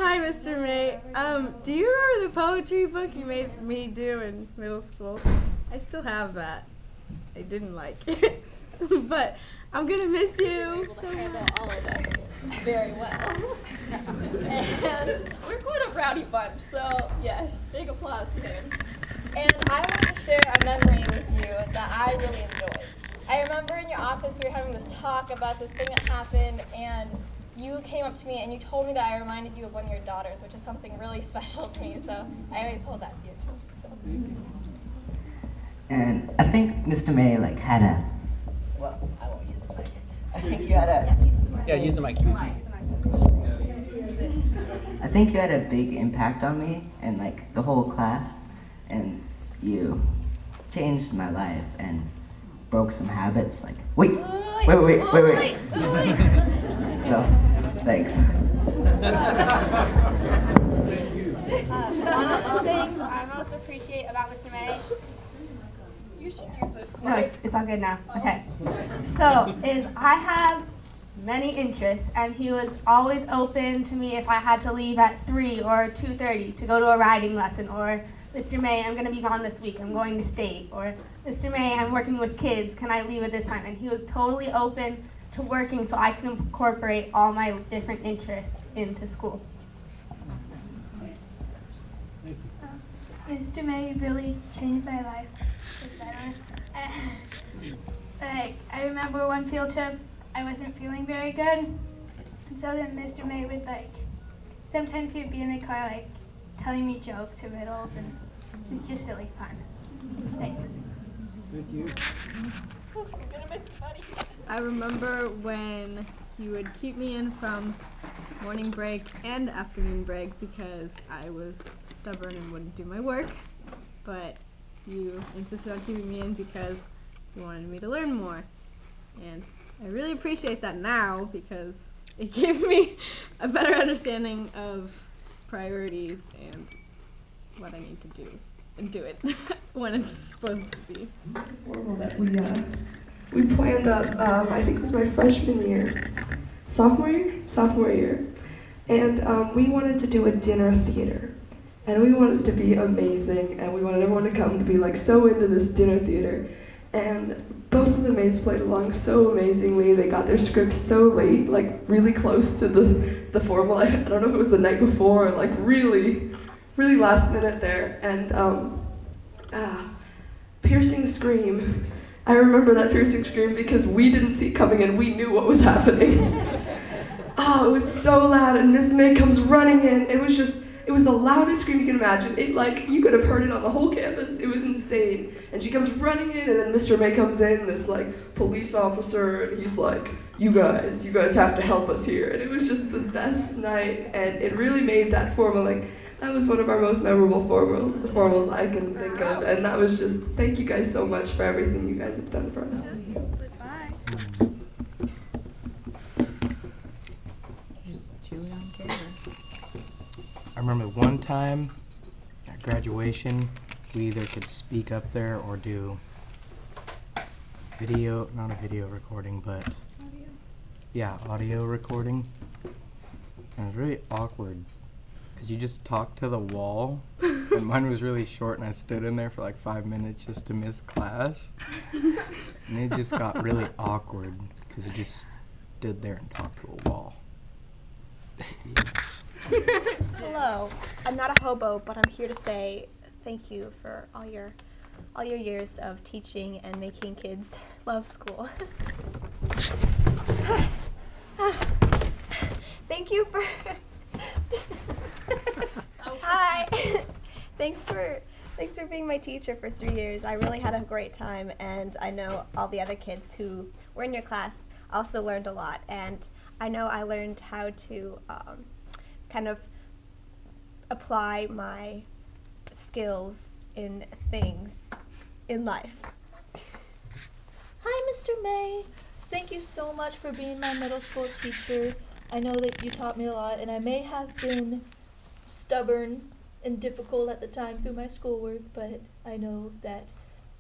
Hi, Mr. May. Do you remember the poetry book you made me do in middle school? I still have that. I didn't like it, but I'm gonna miss you. Able to handle all of us very well. And we're quite a rowdy bunch, so yes, big applause to him. And I want to share a memory with you that I really enjoyed. I remember in your office we were having this talk about this thing that happened, and you came up to me and you told me that I reminded you of one of your daughters, which is something really special to me, so I always hold that dear to me. So. And I think Mr. May had a, well, I won't use the mic. I think you had a, Yeah, use the mic. I think you had a big impact on me and the whole class, and you changed my life and broke some habits. Wait. So, thanks. One of the things I most appreciate about Mr. May. You should use this. No, it's all good now. Okay. So, is I have many interests, and he was always open to me if I had to leave at 3 or 2:30 to go to a riding lesson, or Mr. May, I'm going to be gone this week, I'm going to state, or Mr. May, I'm working with kids, can I leave at this time? And he was totally open to working so I can incorporate all my different interests into school. Mr. May really changed my life for the better. I remember one field trip, I wasn't feeling very good, and so then Mr. May would sometimes he would be in the car telling me jokes or riddles, and it was just really fun. Thanks. Thank you. I'm gonna miss you, buddy. I remember when you would keep me in from morning break and afternoon break because I was stubborn and wouldn't do my work, but you insisted on keeping me in because you wanted me to learn more. And I really appreciate that now because it gave me a better understanding of priorities and what I need to do and do it when it's supposed to be. Formal that we planned up, I think it was my freshman year, sophomore year, and we wanted to do a dinner theater, and we wanted it to be amazing, and we wanted everyone to come to be so into this dinner theater, and both of the maids played along so amazingly. They got their scripts so late, really close to the formal. I don't know if it was the night before, really last minute there, and piercing scream. I remember that piercing scream because we didn't see it coming and we knew what was happening. It was so loud, and Miss May comes running in. It was the loudest scream you can imagine. You could have heard it on the whole campus. It was insane. And she comes running in, and then Mr. May comes in, this police officer, and he's like, you guys have to help us here. And it was just the best night, and it really made that formal, that was one of our most memorable formals I can think of, and that was just, thank you guys so much for everything you guys have done for us. Goodbye. I remember one time at graduation, we either could speak up there or do video, not a video recording, but audio recording. And it was really awkward because you just talked to the wall, and mine was really short, and I stood in there for 5 minutes just to miss class. And it just got really awkward because you just stood there and talked to a wall. Hello, I'm not a hobo, but I'm here to say thank you for all your years of teaching and making kids love school. Thank you for Hi. Thanks for being my teacher for 3 years. I really had a great time, and I know all the other kids who were in your class also learned a lot, and I know I learned how to kind of apply my skills in things in life. Hi, Mr. May. Thank you so much for being my middle school teacher. I know that you taught me a lot, and I may have been stubborn and difficult at the time through my schoolwork, but I know that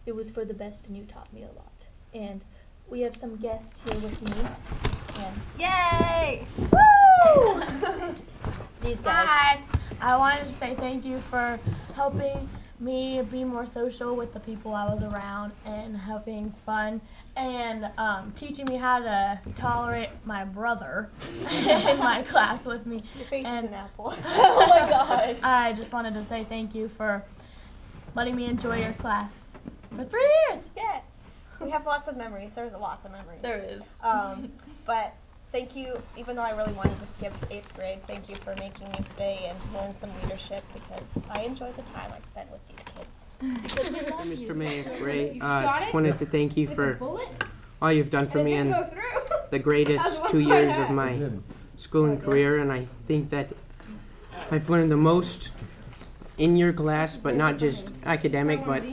it was for the best, and you taught me a lot. And we have some guests here with me. Yay! Woo! these guys. Hi. I wanted to say thank you for helping me be more social with the people I was around and having fun and teaching me how to tolerate my brother in my class with me. Your face is an apple. Oh my God. I just wanted to say thank you for letting me enjoy your class for 3 years. Yeah. We have lots of memories. There's lots of memories. There is. But thank you, even though I really wanted to skip 8th grade, thank you for making me stay and learn some leadership because I enjoyed the time I spent with these kids. Mr. May, it's great. Just wanted to thank you for all you've done for me in the greatest 2 years of my schooling career, and I think that I've learned the most in your class, but not just academic, but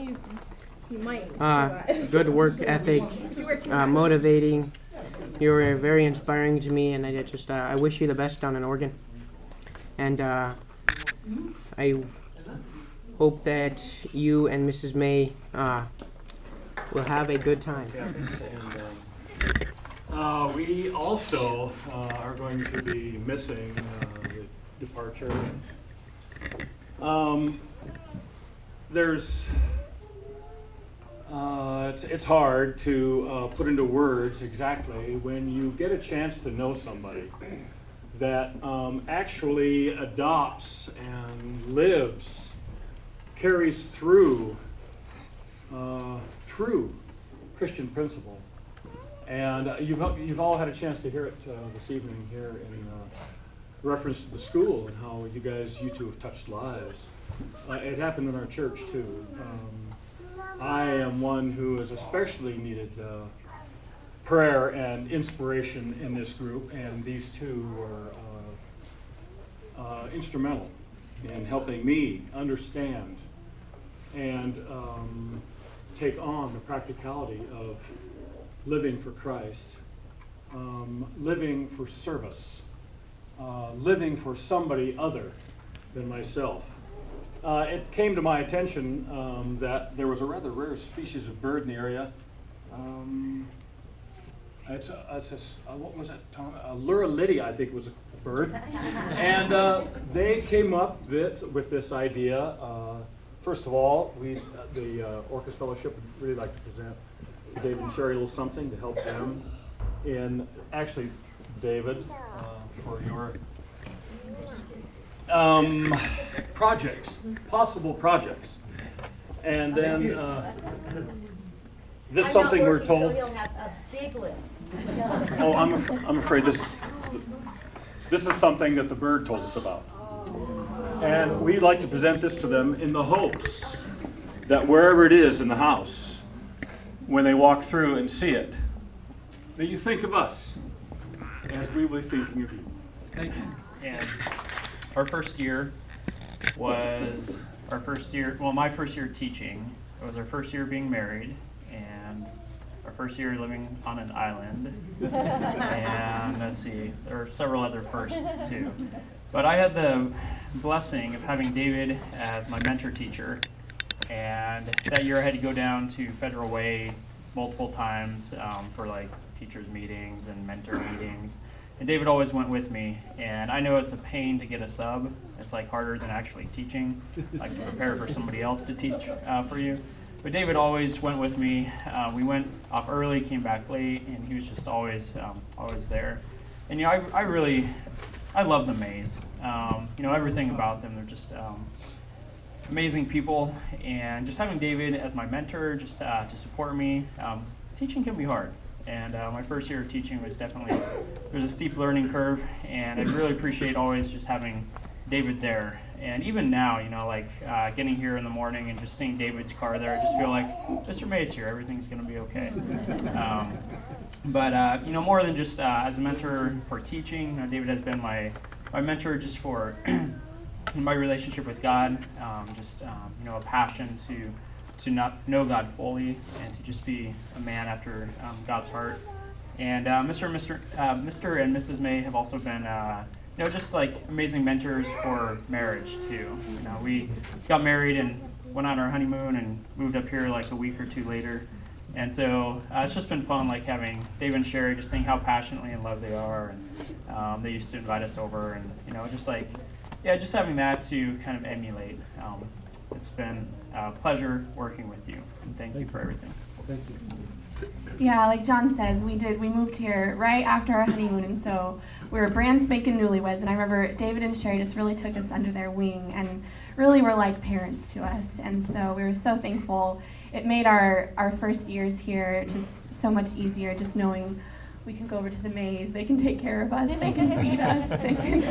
good work ethic, motivating. You were very inspiring to me, and I wish you the best down in Oregon. And I hope that you and Mrs. May will have a good time. And, we also are going to be missing the departure. It's hard to put into words exactly when you get a chance to know somebody that actually adopts and lives, carries through true Christian principle. And you've all had a chance to hear it this evening here in reference to the school and how you two have touched lives. It happened in our church too. I am one who has especially needed prayer and inspiration in this group, and these two were instrumental in helping me understand and take on the practicality of living for Christ, living for service, living for somebody other than myself. It came to my attention that there was a rather rare species of bird in the area. What was it, Tom? Luralidia, I think was a bird. And they came up with this idea. First of all, the Orcas Fellowship would really like to present David and Sherry a little something to help them in, actually, David, for your projects, possible projects. And then this is something we're told. So he'll have a big list. Oh, I'm afraid this is something that the bird told us about. And we'd like to present this to them in the hopes that wherever it is in the house, when they walk through and see it, that you think of us as we will be thinking of you. Thank you. And our first year was my first year teaching. It was our first year being married, and our first year living on an island. And let's see, there were several other firsts too. But I had the blessing of having David as my mentor teacher. And that year I had to go down to Federal Way multiple times for like teachers meetings and mentor meetings. And David always went with me, and I know it's a pain to get a sub. It's like harder than actually teaching, like to prepare for somebody else to teach for you. But David always went with me. We went off early, came back late, and he was just always there. And you know, I love the Mays. You know, everything about them. They're just amazing people, and just having David as my mentor, just to support me. Teaching can be hard. And my first year of teaching was definitely, there's a steep learning curve, and I really appreciate always just having David there. And even now, you know, like getting here in the morning and just seeing David's car there, I just feel like, Mr. May's here, everything's going to be okay. But you know, more than just as a mentor for teaching, you know, David has been my mentor just for my relationship with God, you know, a passion to not know God fully and to just be a man after God's heart. And Mr. and Mrs. May have also been, you know, just like amazing mentors for marriage too. You know, we got married and went on our honeymoon and moved up here like a week or two later. And so it's just been fun, like having Dave and Sherry, just seeing how passionately in love they are. And they used to invite us over, and you know, just like yeah, just having that to kind of emulate. It's been a pleasure working with you, and thank you for everything. Thank you. Yeah, like John says, we moved here right after our honeymoon, and so we were brand spanking newlyweds, and I remember David and Sherry just really took us under their wing and really were like parents to us, and so we were so thankful. It made our first years here just so much easier, just knowing we can go over to the Mays, they can take care of us, they can feed us, they can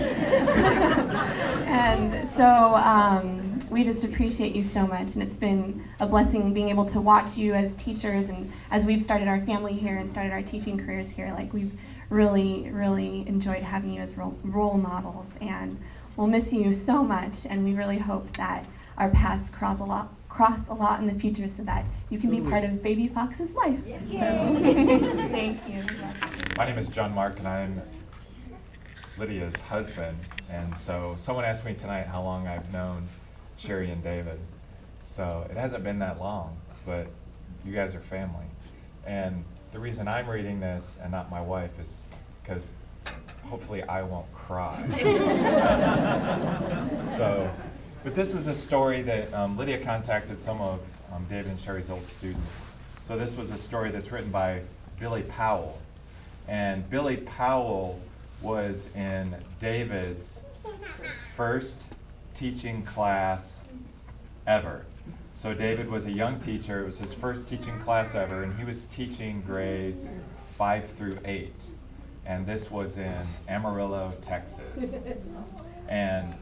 and so we just appreciate you so much, and it's been a blessing being able to watch you as teachers, and as we've started our family here and started our teaching careers here, like we've really, really enjoyed having you as role models, and we'll miss you so much, and we really hope that our paths cross a lot in the future so that you can be part of Baby Fox's life. Yes. So, thank you. My name is John Mark, and I'm Lydia's husband. And so someone asked me tonight how long I've known Sherry and David. So it hasn't been that long, but you guys are family. And the reason I'm reading this and not my wife is because hopefully I won't cry. But this is a story that Lydia contacted some of David and Sherry's old students. So this was a story that's written by Billy Powell. And Billy Powell was in David's first teaching class ever. So David was a young teacher. It was his first teaching class ever, and he was teaching grades 5 through 8. And this was in Amarillo, Texas. And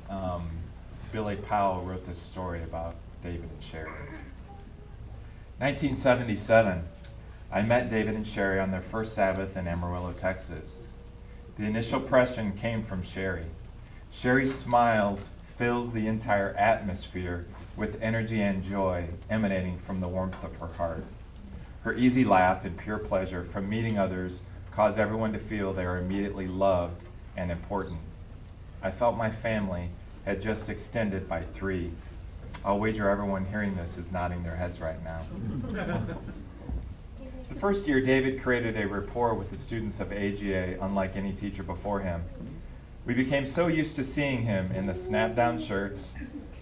Billy Powell wrote this story about David and Sherry. 1977, I met David and Sherry on their first Sabbath in Amarillo, Texas. The initial impression came from Sherry. Sherry's smiles fills the entire atmosphere with energy and joy emanating from the warmth of her heart. Her easy laugh and pure pleasure from meeting others cause everyone to feel they are immediately loved and important. I felt my family had just extended by 3. I'll wager everyone hearing this is nodding their heads right now. The first year, David created a rapport with the students of AGA unlike any teacher before him. We became so used to seeing him in the snap-down shirts,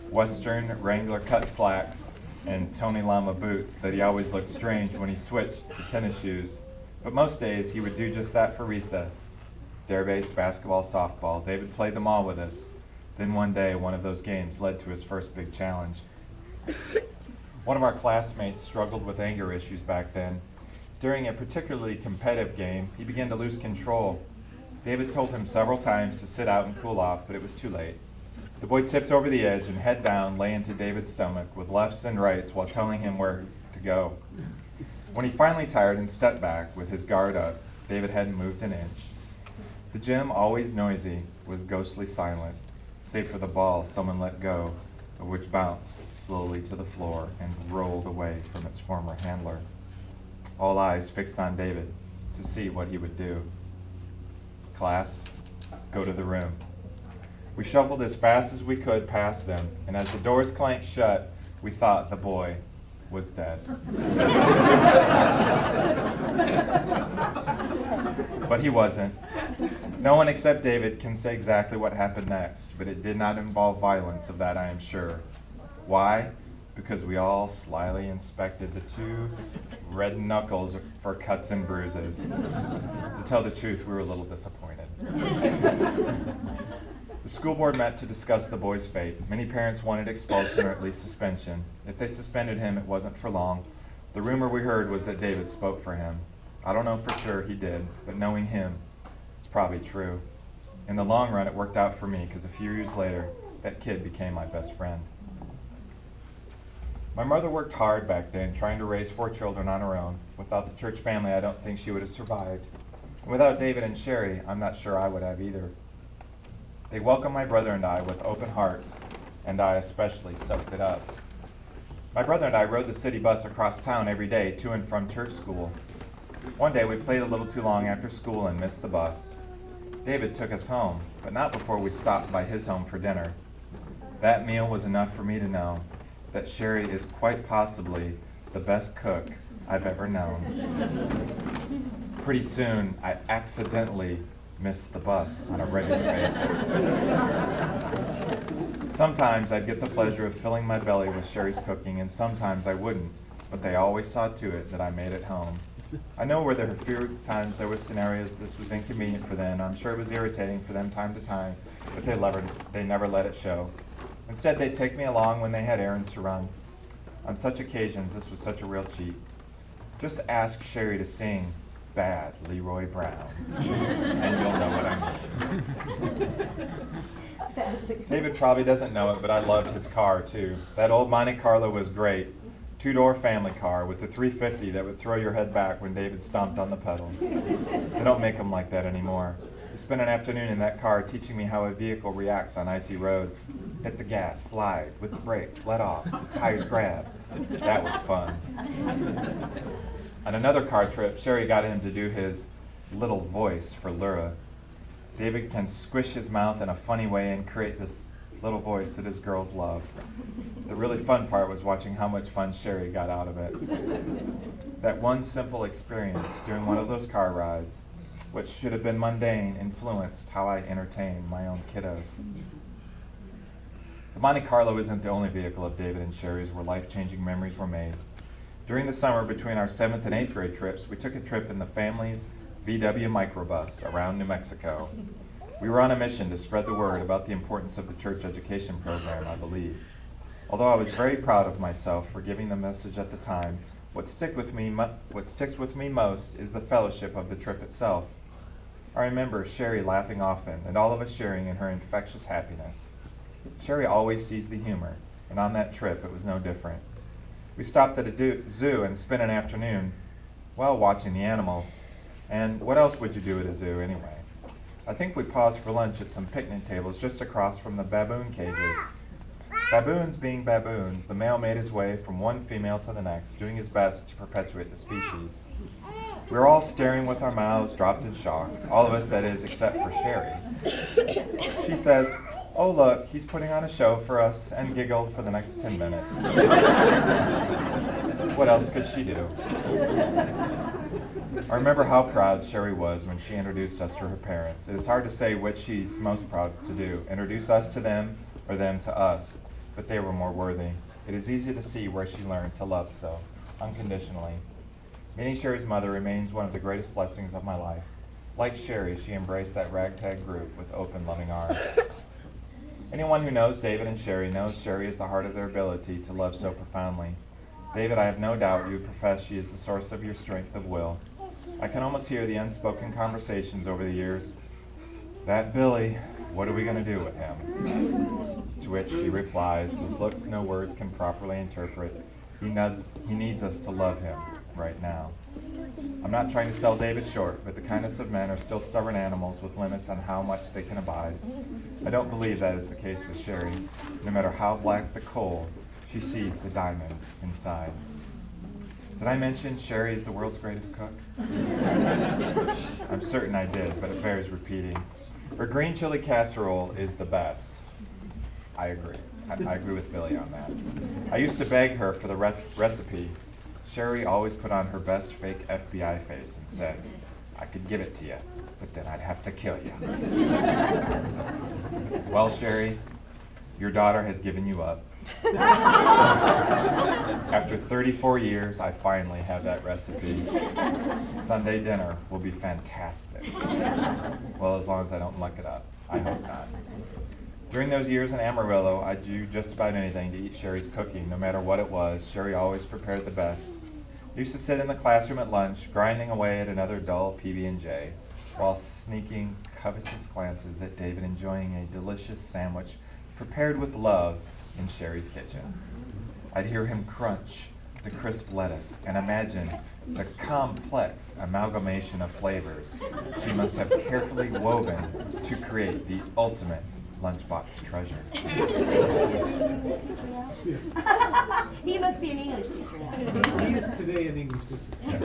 Western Wrangler cut slacks, and Tony Lama boots that he always looked strange when he switched to tennis shoes. But most days, he would do just that for recess. Dare base, basketball, softball. David played them all with us. Then one day, one of those games led to his first big challenge. One of our classmates struggled with anger issues back then. During a particularly competitive game, he began to lose control. David told him several times to sit out and cool off, but it was too late. The boy tipped over the edge and head down lay into David's stomach with lefts and rights while telling him where to go. When he finally tired and stepped back with his guard up, David hadn't moved an inch. The gym, always noisy, was ghostly silent, save for the ball someone let go, of which bounced slowly to the floor and rolled away from its former handler. All eyes fixed on David to see what he would do. Class, go to the room. We shuffled as fast as we could past them, and as the doors clanked shut, we thought the boy was dead. But he wasn't. No one except David can say exactly what happened next, but it did not involve violence, of that I am sure. Why? Because we all slyly inspected the 2 red knuckles for cuts and bruises. To tell the truth, we were a little disappointed. The school board met to discuss the boy's fate. Many parents wanted expulsion or at least suspension. If they suspended him, it wasn't for long. The rumor we heard was that David spoke for him. I don't know for sure he did, but knowing him, it's probably true. In the long run, it worked out for me because a few years later, that kid became my best friend. My mother worked hard back then, trying to raise 4 children on her own. Without the church family, I don't think she would have survived. And without David and Sherry, I'm not sure I would have either. They welcomed my brother and I with open hearts, and I especially soaked it up. My brother and I rode the city bus across town every day to and from church school. One day we played a little too long after school and missed the bus. David took us home, but not before we stopped by his home for dinner. That meal was enough for me to know that Sherry is quite possibly the best cook I've ever known. Pretty soon, I accidentally missed the bus on a regular basis. Sometimes I'd get the pleasure of filling my belly with Sherry's cooking, and sometimes I wouldn't, but they always saw to it that I made it home. I know where there were few times there were scenarios this was inconvenient for them. I'm sure it was irritating for them time to time, but they never let it show. Instead, they'd take me along when they had errands to run. On such occasions, this was such a real cheat. Just ask Sherry to sing Bad Leroy Brown, and you'll know what I mean. David probably doesn't know it, but I loved his car too. That old Monte Carlo was great. Two-door family car with the 350 that would throw your head back when David stomped on the pedal. They don't make them like that anymore. He spent an afternoon in that car teaching me how a vehicle reacts on icy roads. Hit the gas, slide, with the brakes, let off, the tires grab. That was fun. On another car trip, Sherry got him to do his little voice for Lyra. David can squish his mouth in a funny way and create this little voice that his girls love. The really fun part was watching how much fun Sherry got out of it. That one simple experience during one of those car rides, which should have been mundane, influenced how I entertained my own kiddos. The Monte Carlo isn't the only vehicle of David and Sherry's where life-changing memories were made. During the summer between our 7th and 8th grade trips, we took a trip in the family's VW microbus around New Mexico. We were on a mission to spread the word about the importance of the church education program, I believe. Although I was very proud of myself for giving the message at the time, what sticks with me most is the fellowship of the trip itself. I remember Sherry laughing often, and all of us sharing in her infectious happiness. Sherry always sees the humor, and on that trip it was no different. We stopped at a zoo and spent an afternoon, well, watching the animals. And what else would you do at a zoo anyway? I think we paused for lunch at some picnic tables just across from the baboon cages. Baboons being baboons, the male made his way from one female to the next, doing his best to perpetuate the species. We were all staring with our mouths dropped in shock, all of us that is, except for Sherry. She says, "Oh look, he's putting on a show for us," and giggled for the next 10 minutes. What else could she do? I remember how proud Sherry was when she introduced us to her parents. It is hard to say which she's most proud to do, introduce us to them or them to us, but they were more worthy. It is easy to see where she learned to love so, unconditionally. Meeting Sherry's mother remains one of the greatest blessings of my life. Like Sherry, she embraced that ragtag group with open, loving arms. Anyone who knows David and Sherry knows Sherry is the heart of their ability to love so profoundly. David, I have no doubt you would profess she is the source of your strength of will. I can almost hear the unspoken conversations over the years. "That Billy, what are we going to do with him?" To which she replies, with looks no words can properly interpret, he needs us to love him right now. I'm not trying to sell David short, but the kindest of men are still stubborn animals with limits on how much they can abide. I don't believe that is the case with Sherry. No matter how black the coal, she sees the diamond inside. Did I mention Sherry is the world's greatest cook? I'm certain I did, but it bears repeating. Her green chili casserole is the best. I agree. I agree with Billy on that. I used to beg her for the recipe. Sherry always put on her best fake FBI face and said, "I could give it to you, but then I'd have to kill you." Well, Sherry, your daughter has given you up. After 34 years, I finally have that recipe. Sunday dinner will be fantastic. Well, as long as I don't muck it up. I hope not. During those years in Amarillo, I'd do just about anything to eat Sherry's cooking, no matter what it was. Sherry always prepared the best. I used to sit in the classroom at lunch, grinding away at another dull PB&J, while sneaking covetous glances at David enjoying a delicious sandwich prepared with love in Sherry's kitchen. I'd hear him crunch the crisp lettuce and imagine the complex amalgamation of flavors she must have carefully woven to create the ultimate lunchbox treasure. He must be an English teacher now. He is today an English teacher.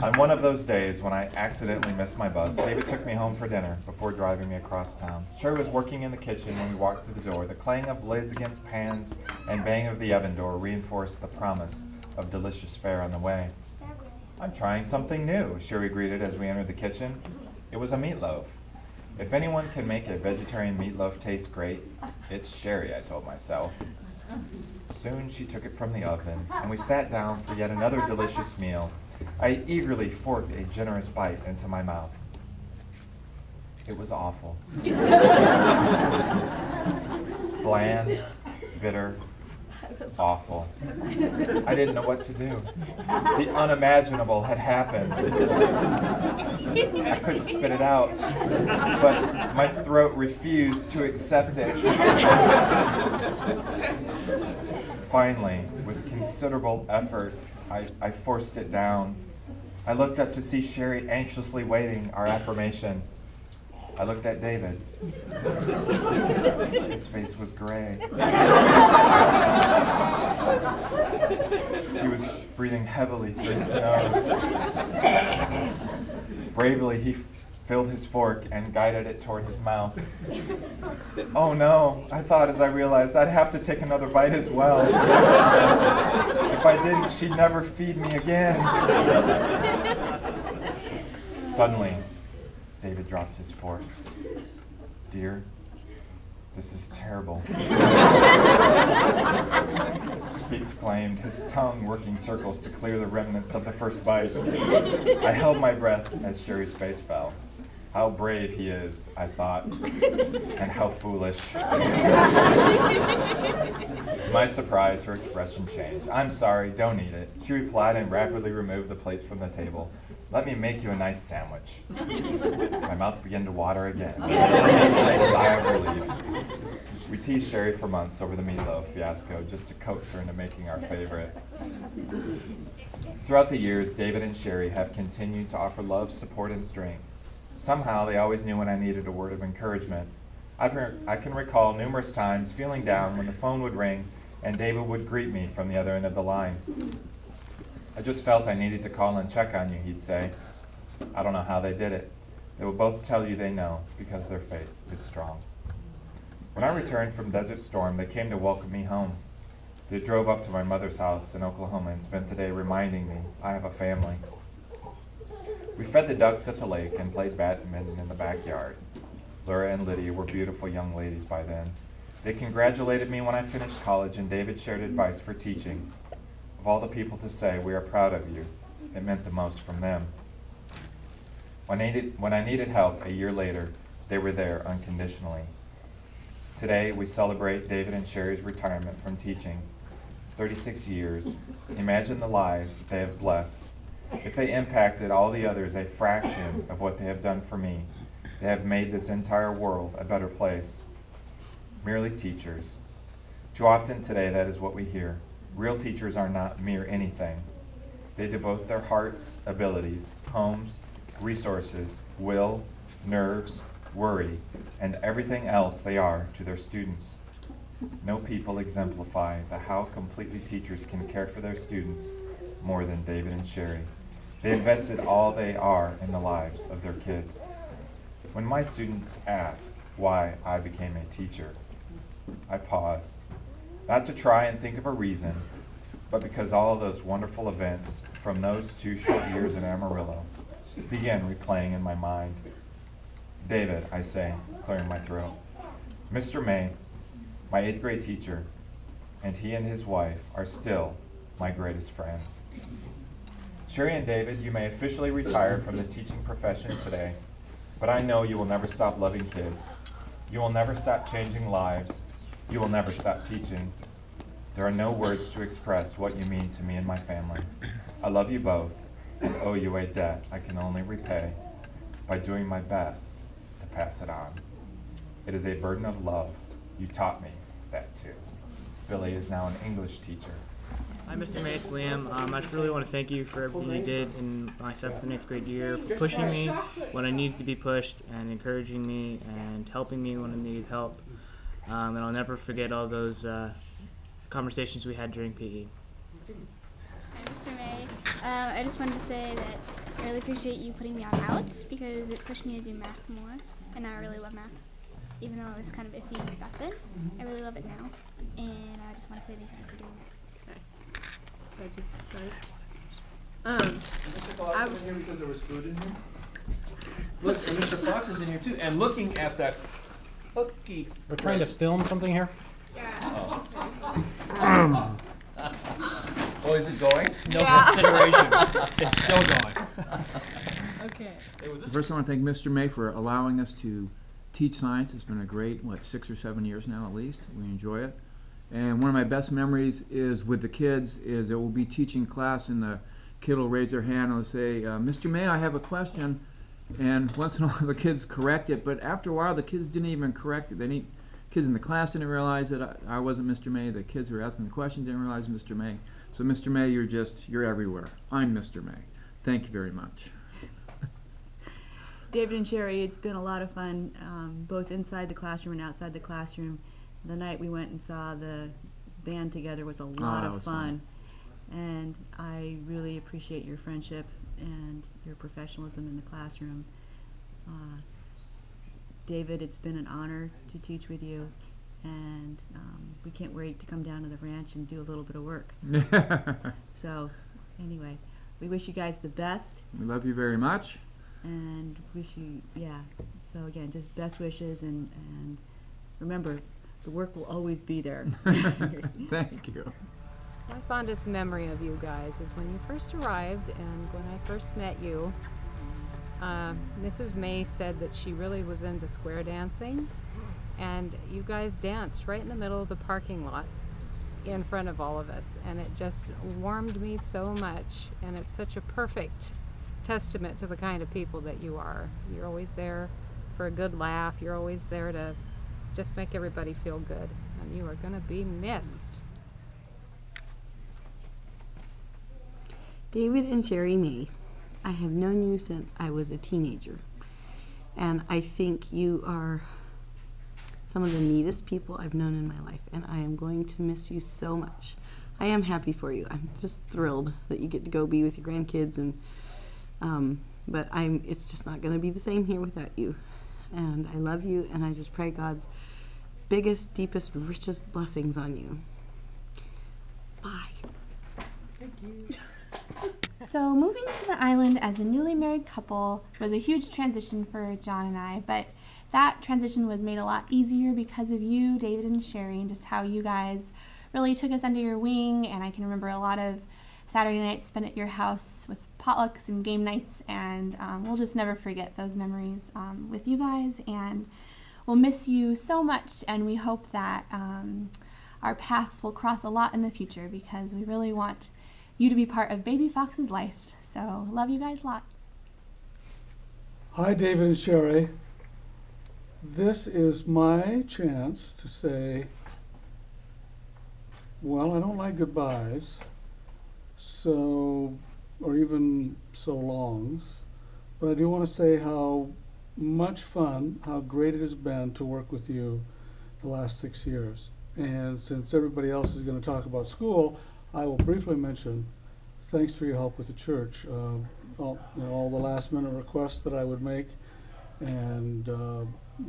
On one of those days when I accidentally missed my bus, David took me home for dinner before driving me across town. Sherry was working in the kitchen when we walked through the door. The clang of lids against pans and bang of the oven door reinforced the promise of delicious fare on the way. "I'm trying something new," Sherry greeted as we entered the kitchen. It was a meatloaf. If anyone can make a vegetarian meatloaf taste great, it's Sherry, I told myself. Soon she took it from the oven, and we sat down for yet another delicious meal. I eagerly forked a generous bite into my mouth. It was awful. Bland, bitter, awful. I didn't know what to do. The unimaginable had happened. I couldn't spit it out, but my throat refused to accept it. Finally, with considerable effort, I forced it down. I looked up to see Sherry anxiously waiting our affirmation. I looked at David. His face was gray. He was breathing heavily through his nose. Bravely, he filled his fork and guided it toward his mouth. Oh no, I thought as I realized I'd have to take another bite as well. If I didn't, she'd never feed me again. Suddenly, David dropped his fork. Dear, this is terrible. He exclaimed, his tongue working circles to clear the remnants of the first bite. I held my breath as Sherry's face fell. How brave he is, I thought, and how foolish. To my surprise, her expression changed. I'm sorry, don't eat it, she replied and rapidly removed the plates from the table. Let me make you a nice sandwich. My mouth began to water again. A sigh of relief. We teased Sherry for months over the meatloaf fiasco just to coax her into making our favorite. Throughout the years, David and Sherry have continued to offer love, support, and strength. Somehow, they always knew when I needed a word of encouragement. I can recall numerous times feeling down when the phone would ring and David would greet me from the other end of the line. I just felt I needed to call and check on you, he'd say. I don't know how they did it. They will both tell you they know because their faith is strong. When I returned from Desert Storm, they came to welcome me home. They drove up to my mother's house in Oklahoma and spent the day reminding me I have a family. We fed the ducks at the lake and played badminton in the backyard. Laura and Lydia were beautiful young ladies by then. They congratulated me when I finished college, and David shared advice for teaching. Of all the people to say, we are proud of you, it meant the most from them. When I needed help a year later, they were there unconditionally. Today, we celebrate David and Sherry's retirement from teaching. 36 years. Imagine the lives that they have blessed. If they impacted all the others a fraction of what they have done for me, they have made this entire world a better place. Merely teachers. Too often today, that is what we hear. Real teachers are not mere anything. They devote their hearts, abilities, homes, resources, will, nerves, worry, and everything else they are to their students. No people exemplify how completely teachers can care for their students more than David and Sherry. They invested all they are in the lives of their kids. When my students ask why I became a teacher, I pause, not to try and think of a reason, but because all of those wonderful events from those 2 short years in Amarillo began replaying in my mind. David, I say, clearing my throat. Mr. May, my 8th grade teacher, and he and his wife are still my greatest friends. Sherry and David, you may officially retire from the teaching profession today, but I know you will never stop loving kids. You will never stop changing lives. You will never stop teaching. There are no words to express what you mean to me and my family. I love you both and owe you a debt I can only repay by doing my best to pass it on. It is a burden of love. You taught me that too. Billy is now an English teacher. Hi, Mr. May, it's Liam. I just really want to thank you for everything you did in my 7th and 8th grade year, for pushing me when I needed to be pushed, and encouraging me and helping me when I needed help. And I'll never forget all those conversations we had during PE. Hi, Mr. May. I just wanted to say that I really appreciate you putting me on ALEKS because it pushed me to do math more, and now I really love math. Even though it was kind of iffy back then, I really love it now, and I just want to say thank you for doing that. I just start. I took a lot from here because there was food in here. Look, and Mr. Fox is in here too, and looking at that hooky. We're trying to film something here. Oh, is it going? No consideration. It's still going. Okay. First, I want to thank Mr. May for allowing us to teach science. It's been a great, 6 or 7 years now at least. We enjoy it. And one of my best memories is with the kids is it will be teaching class and the kid will raise their hand and will say, Mr. May, I have a question. And once in a while the kids correct it, but after a while the kids didn't even correct it. Kids in the class didn't realize that I wasn't Mr. May. The kids who were asking the question didn't realize Mr. May. So Mr. May, you're everywhere. I'm Mr. May. Thank you very much. David and Sherry, it's been a lot of fun, both inside the classroom and outside the classroom. The night we went and saw the band together was a lot of fun. And I really appreciate your friendship and your professionalism in the classroom. David, it's been an honor to teach with you, and we can't wait to come down to the ranch and do a little bit of work. So, anyway, we wish you guys the best. We love you very much. And wish you, so again, just best wishes, and remember, the work will always be there. Thank you. My fondest memory of you guys is when you first arrived and when I first met you. Mrs. May said that she really was into square dancing, and you guys danced right in the middle of the parking lot in front of all of us, and it just warmed me so much, and it's such a perfect testament to the kind of people that you are. You're always there for a good laugh. You're always there to just make everybody feel good, and you are going to be missed. David and Sherry May, I have known you since I was a teenager, and I think you are some of the neatest people I've known in my life, and I am going to miss you so much. I am happy for you. I'm just thrilled that you get to go be with your grandkids, and but it's just not going to be the same here without you. And I love you, and I just pray God's biggest, deepest, richest blessings on you. Bye. Thank you. So moving to the island as a newly married couple was a huge transition for John and I, but that transition was made a lot easier because of you, David and Sherry, and just how you guys really took us under your wing. And I can remember a lot of Saturday nights spent at your house with potlucks and game nights, and we'll just never forget those memories with you guys, and we'll miss you so much, and we hope that our paths will cross a lot in the future because we really want you to be part of Baby Fox's life. So love you guys lots. Hi, David and Sherry. This is my chance to say, well, I don't like goodbyes, or even so longs, but I do want to say how much fun, how great it has been to work with you the last 6 years. And since everybody else is going to talk about school, I will briefly mention thanks for your help with the church. All the last minute requests that I would make, and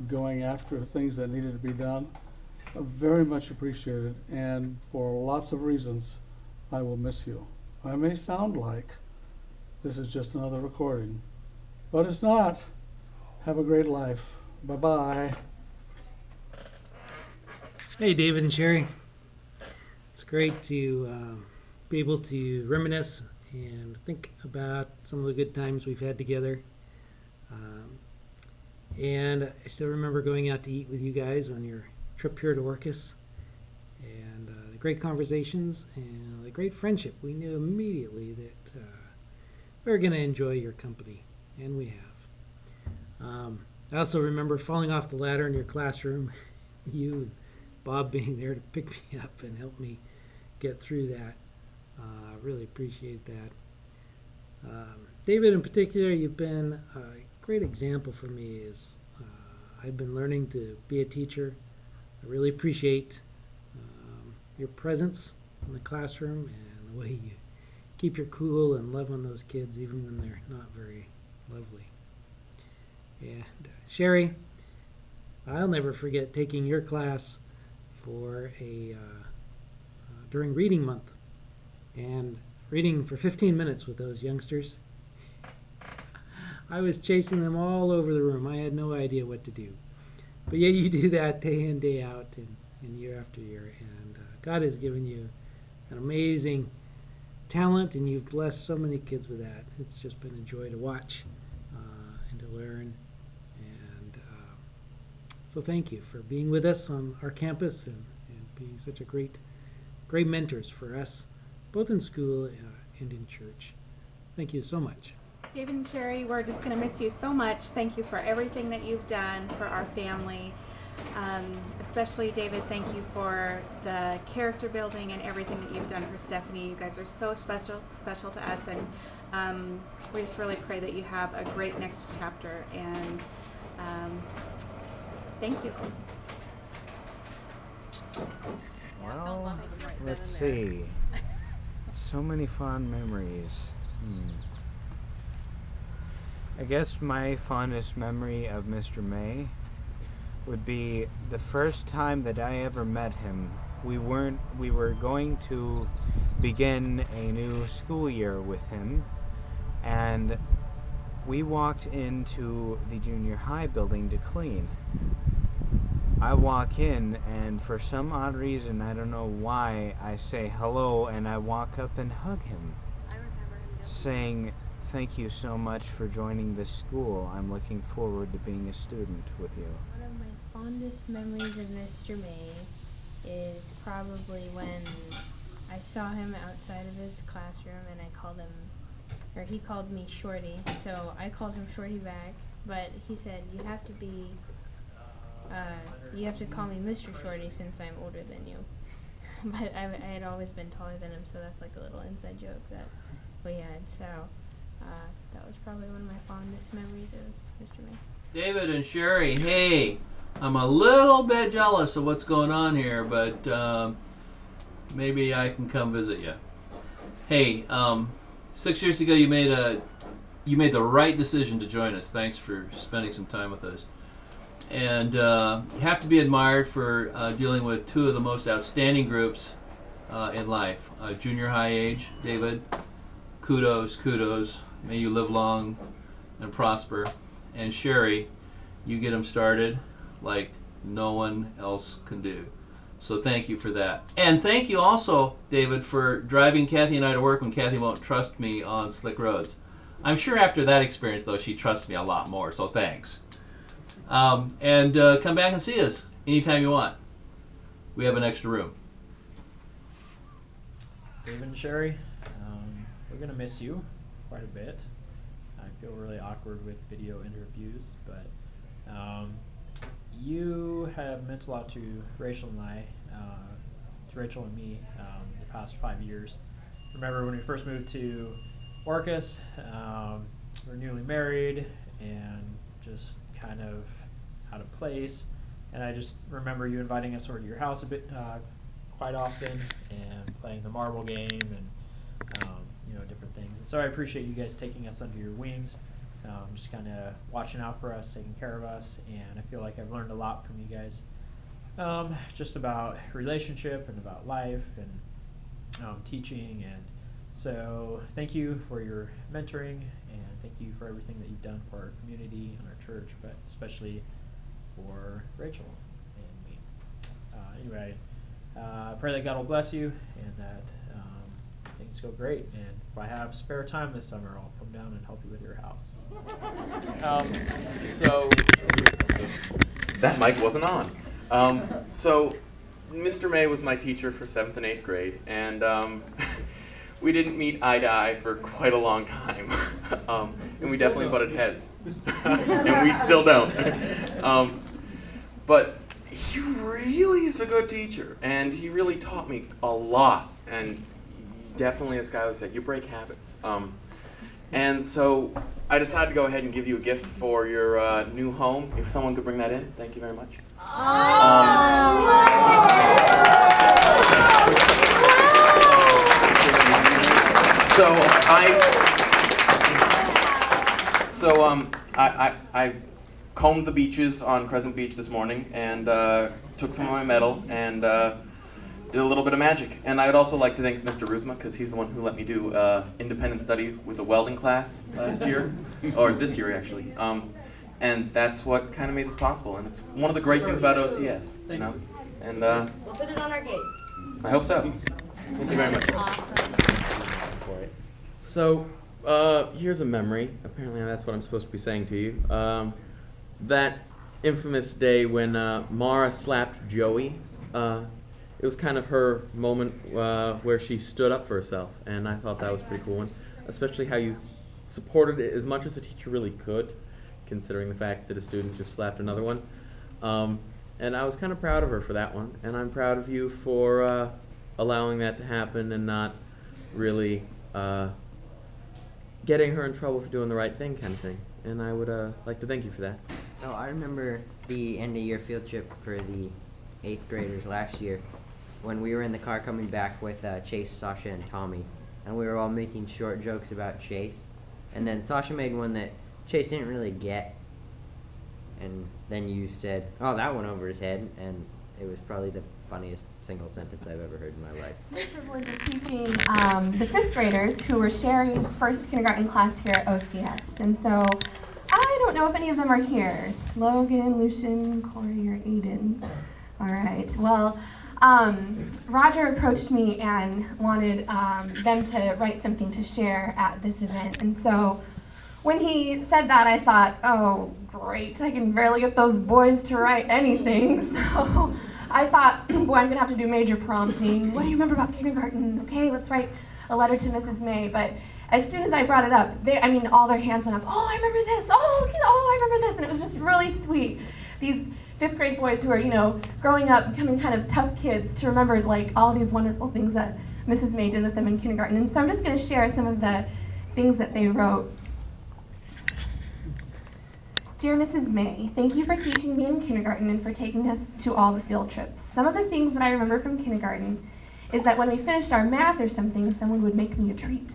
going after things that needed to be done, very much appreciated. And for lots of reasons, I will miss you. I may sound like this is just another recording, but it's not. Have a great life. Bye-bye. Hey, David and Sherry. It's great to be able to reminisce and think about some of the good times we've had together. And I still remember going out to eat with you guys on your trip here to Orcas, and the great conversations and the great friendship. We knew immediately that we were going to enjoy your company, and we have. I also remember falling off the ladder in your classroom, you and Bob being there to pick me up and help me get through that. I really appreciate that. David, in particular, you've been a great example for me as I've been learning to be a teacher. I really appreciate your presence in the classroom and the way you keep your cool and love on those kids even when they're not very lovely. And Sherry, I'll never forget taking your class for during reading month and reading for 15 minutes with those youngsters. I was chasing them all over the room. I had no idea what to do. But yet you do that day in, day out, and year after year. And God has given you an amazing talent, and you've blessed so many kids with that. It's just been a joy to watch and to learn. And so thank you for being with us on our campus and being such a great mentors for us, both in school and in church. Thank you so much. David and Sherry, we're just going to miss you so much. Thank you for everything that you've done for our family. Especially David, thank you for the character building and everything that you've done for Stephanie. You guys are so special to us, and we just really pray that you have a great next chapter. And thank you. Well, let's see. So many fond memories. I guess my fondest memory of Mr. May would be the first time that I ever met him. We were going to begin a new school year with him, and we walked into the junior high building to clean. I walk in, and for some odd reason, I don't know why, I say hello, and I walk up and hug him, saying, "Thank you so much for joining this school. I'm looking forward to being a student with you." One of my fondest memories of Mr. May is probably when I saw him outside of his classroom and I called him, or he called me Shorty, so I called him Shorty back, but he said, you have to call me Mr. Shorty since I'm older than you. But I had always been taller than him, so that's like a little inside joke that we had, so that was probably one of my fondest memories of Mr. May. David and Sherry, hey, I'm a little bit jealous of what's going on here, but maybe I can come visit you. Hey, 6 years ago you made the right decision to join us. Thanks for spending some time with us. And you have to be admired for dealing with two of the most outstanding groups in life. Junior high age, David, kudos. May you live long and prosper. And Sherry, you get them started like no one else can do. So thank you for that. And thank you also, David, for driving Kathy and I to work when Kathy won't trust me on slick roads. I'm sure after that experience, though, she trusts me a lot more, so thanks. And come back and see us anytime you want. We have an extra room. David and Sherry, we're going to miss you quite a bit. I feel really awkward with video interviews, but you have meant a lot to Rachel and I, to Rachel and me, the past 5 years. Remember when we first moved to Orcas, we were newly married and just kind of out of place, and I just remember you inviting us over to your house a bit, quite often, and playing the marble game and different things. And so I appreciate you guys taking us under your wings, just kind of watching out for us, taking care of us, and I feel like I've learned a lot from you guys, just about relationship and about life and teaching. And so thank you for your mentoring, and thank you for everything that you've done for our community and our church, but especially for Rachel and me. Anyway, I pray that God will bless you and that things go great. And if I have spare time this summer, I'll come down and help you with your house. So that mic wasn't on. So Mr. May was my teacher for 7th and 8th grade, and we didn't meet eye to eye for quite a long time, and we definitely butted heads, and we still don't. But he really is a good teacher, and he really taught me a lot, and definitely, as Skylar said, you break habits. And so I decided to go ahead and give you a gift for your new home. If someone could bring that in, thank you very much. I combed the beaches on Crescent Beach this morning and took some of my metal and did a little bit of magic. And I would also like to thank Mr. Rusma, because he's the one who let me do independent study with a welding class last year, or this year actually. And that's what kind of made this possible. And it's one of the great things about OCS, you know. And We'll put it on our gate. I hope so. Thank you very much. So, here's a memory. Apparently that's what I'm supposed to be saying to you. That infamous day when Mara slapped Joey, it was kind of her moment where she stood up for herself, and I thought that was a pretty cool one, especially how you supported it as much as a teacher really could, considering the fact that a student just slapped another one. And I was kind of proud of her for that one, and I'm proud of you for allowing that to happen and not really getting her in trouble for doing the right thing kind of thing. And I would like to thank you for that. So I remember the end of year field trip for the 8th graders last year when we were in the car coming back with Chase, Sasha, and Tommy, and we were all making short jokes about Chase. And then Sasha made one that Chase didn't really get, and then you said, "Oh, that went over his head," and it was probably the funniest single sentence I've ever heard in my life. The privilege of teaching the 5th graders who were Sherry's first kindergarten class here at OCS. And so I don't know if any of them are here. Logan, Lucian, Corey, or Aiden. All right. Well, Roger approached me and wanted them to write something to share at this event. And so when he said that, I thought, oh, great. I can barely get those boys to write anything. So I thought, boy, I'm going to have to do major prompting. What do you remember about kindergarten? Okay, let's write a letter to Mrs. May. But as soon as I brought it up, all their hands went up. Oh, I remember this. Oh, I remember this. And it was just really sweet. These 5th grade boys who are, growing up, becoming kind of tough kids to remember, all these wonderful things that Mrs. May did with them in kindergarten. And so I'm just going to share some of the things that they wrote. Dear Mrs. May, thank you for teaching me in kindergarten and for taking us to all the field trips. Some of the things that I remember from kindergarten is that when we finished our math or something, someone would make me a treat.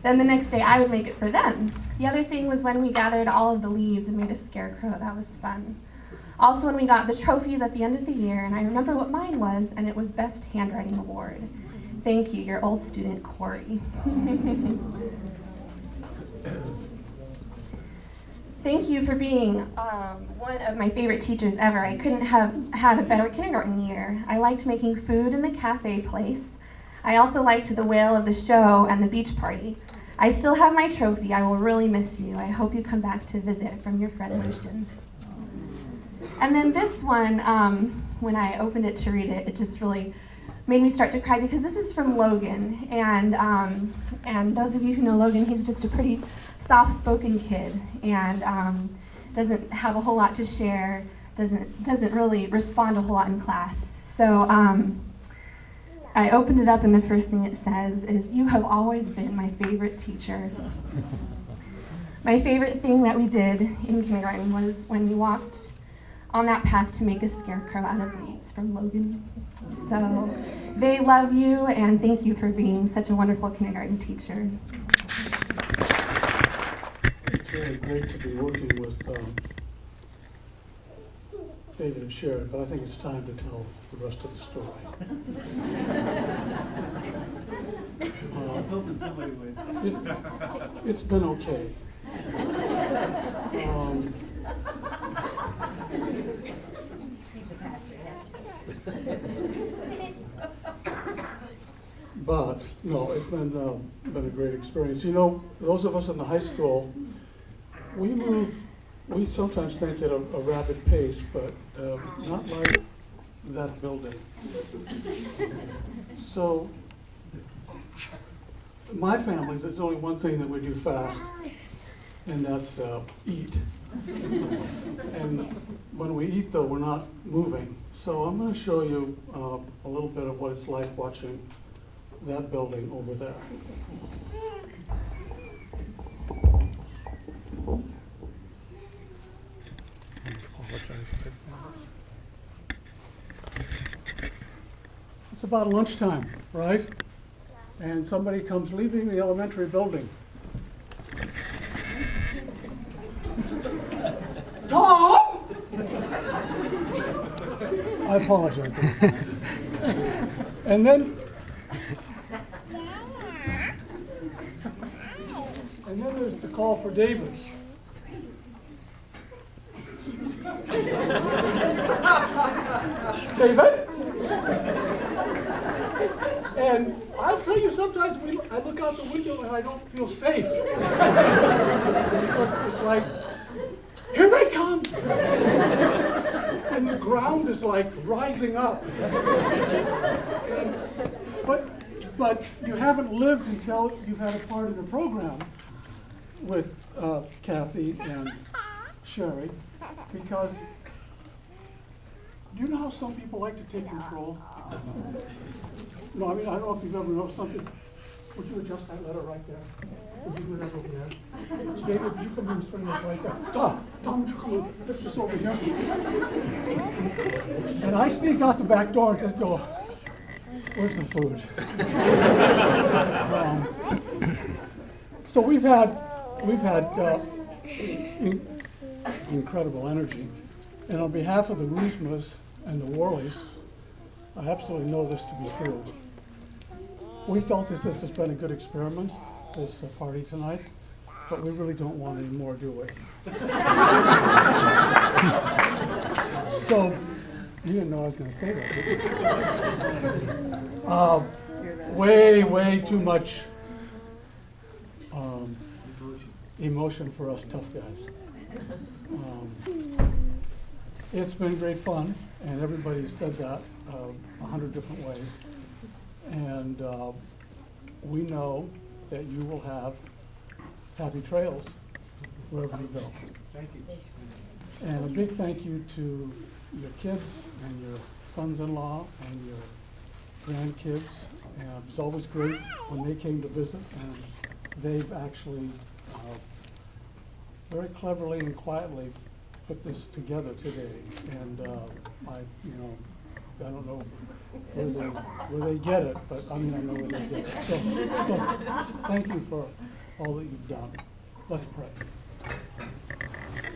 Then the next day I would make it for them. The other thing was when we gathered all of the leaves and made a scarecrow. That was fun. Also when we got the trophies at the end of the year, and I remember what mine was, and it was Best Handwriting Award. Thank you, your old student, Corey. Thank you for being one of my favorite teachers ever. I couldn't have had a better kindergarten year. I liked making food in the cafe place. I also liked the whale of the show and the beach party. I still have my trophy. I will really miss you. I hope you come back to visit, from your friend Lucian. And then this one, when I opened it to read it, it just really made me start to cry because this is from Logan. And those of you who know Logan, he's just a pretty soft-spoken kid and doesn't have a whole lot to share, doesn't really respond a whole lot in class. So I opened it up and the first thing it says is, "You have always been my favorite teacher." My favorite thing that we did in kindergarten was when we walked on that path to make a scarecrow out of leaves, from Logan. So they love you and thank you for being such a wonderful kindergarten teacher. It's really great to be working with David and Sharon, but I think it's time to tell the rest of the story. It's been okay. But no, it's been a great experience. Those of us in the high school, we sometimes think at a rapid pace, but not like that building. So, my family, there's only one thing that we do fast, and that's eat. And when we eat, though, we're not moving. So I'm going to show you a little bit of what it's like watching that building over there. It's about lunchtime, right? And somebody comes leaving the elementary building. Tom! I apologize. And then there's the call for David. David? And I'll tell you, sometimes I look out the window and I don't feel safe. Because it's like, here they come! And the ground is like rising up. But you haven't lived until you've had a part in the program with Kathy and Sherry, because do you know how some people like to take control? No, I mean, I don't know if you've ever noticed something. Would you adjust that letter right there? Would you do that over there? David, would you come in and swing this right there? Tom, would you come and lift this over here? And I sneak out the back door and just go, where's the food? So we've had incredible energy. And on behalf of the Roosmas and the Worleys, I absolutely know this to be true. We felt this has been a good experiment, this party tonight, but we really don't want any more, do we? So, you didn't know I was going to say that, did you? Way too much emotion for us tough guys. It's been great fun, and everybody said that 100 different ways. And we know that you will have happy trails wherever you go. Thank you. And a big thank you to your kids and your sons-in-law and your grandkids. And it was always great when they came to visit, and they've actually very cleverly and quietly put this together today. And I don't know where they get it, but I mean, I know where they get it. So thank you for all that you've done. Let's pray.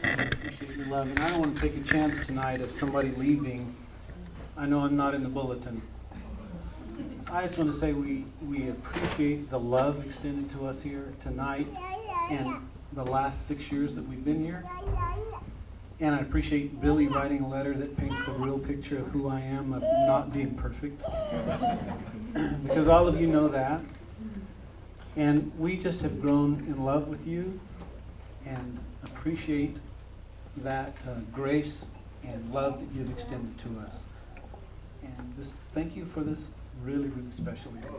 Appreciate your love, and I don't want to take a chance tonight of somebody leaving. I know I'm not in the bulletin. I just want to say we appreciate the love extended to us here tonight and the last 6 years that we've been here. And I appreciate Billy writing a letter that paints the real picture of who I am, of not being perfect. Because all of you know that. And we just have grown in love with you and appreciate that grace and love that you've extended to us. And just thank you for this really, really special evening.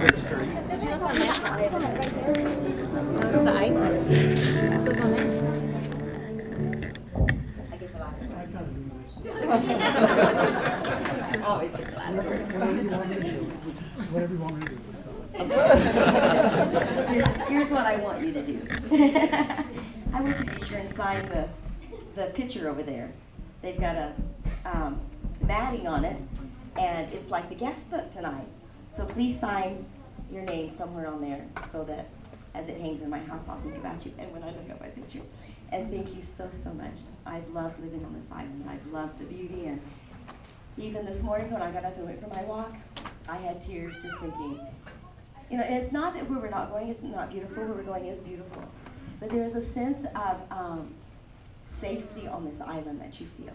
It's the icons. What's on there? I get the last one. Always get the last one. Whatever you want me to do. Here's what I want you to do. I want you to be sure and sign the picture over there. They've got a matting on it, and it's like the guest book tonight. So please sign your name somewhere on there so that as it hangs in my house, I'll think about you. And when I look at my picture, and thank you so much. I've loved living on this island. I've loved the beauty, and even this morning when I got up and went for my walk, I had tears just thinking, you know, and it's not that where we're not going is not beautiful, where we're going is beautiful. But there is a sense of safety on this island that you feel.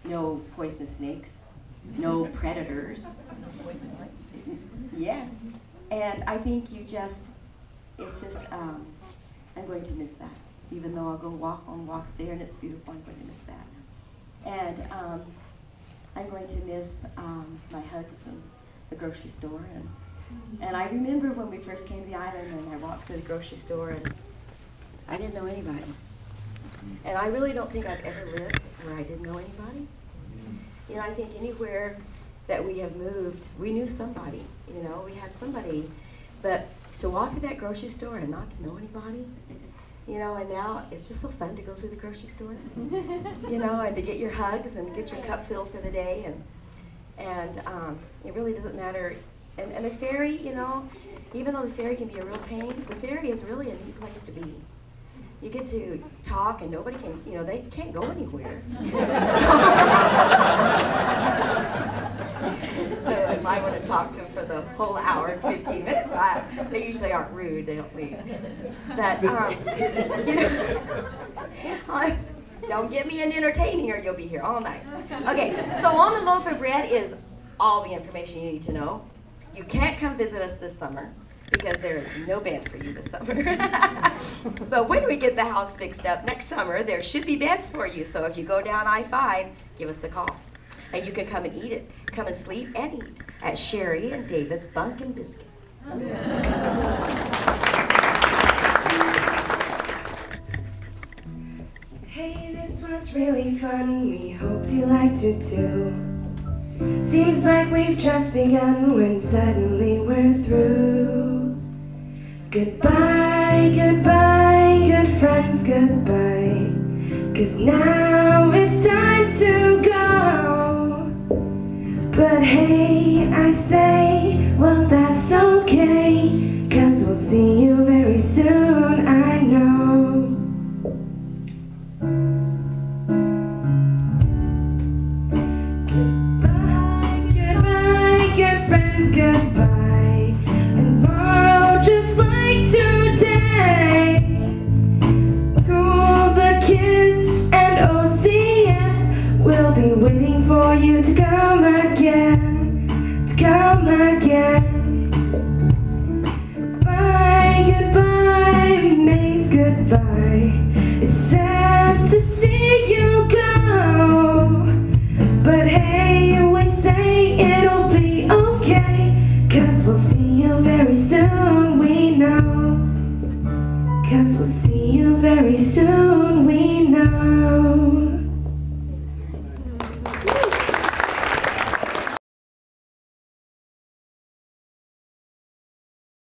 No poisonous snakes, no predators. Yes. And I think it's just, I'm going to miss that. Even though I'll go walk on walks there and it's beautiful, I'm going to miss that. And I'm going to miss my hugs and the grocery store. And I remember when we first came to the island and I walked through the grocery store and I didn't know anybody. And I really don't think I've ever lived where I didn't know anybody. You know, I think anywhere that we have moved, we knew somebody, you know, we had somebody. But to walk through that grocery store and not to know anybody, you know, and now it's just so fun to go through the grocery store, you know, and to get your hugs and get your cup filled for the day. And it really doesn't matter. And the ferry, you know, even though the ferry can be a real pain, the ferry is really a neat place to be. You get to talk and nobody can, you know, they can't go anywhere. So if I want to talk to them for the whole hour and 15 minutes, they usually aren't rude, they don't leave. But, you know, don't get me an entertaining or you'll be here all night. Okay, so on the loaf of bread is all the information you need to know. You can't come visit us this summer because there is no band for you this summer. But when we get the house fixed up next summer, there should be bands for you. So if you go down I-5, give us a call. And you can come and eat it. Come and sleep and eat at Sherry and David's Bunk and Biscuit. Hey, this was really fun. We hoped you liked it too. Seems like we've just begun when suddenly we're through. Goodbye, goodbye, good friends, goodbye. 'Cause now it's time to go. But hey, I say, well that's okay. 'Cause we'll see you very soon, I know. Goodbye, and tomorrow just like today, to all the kids and OCS, we'll be waiting for you to come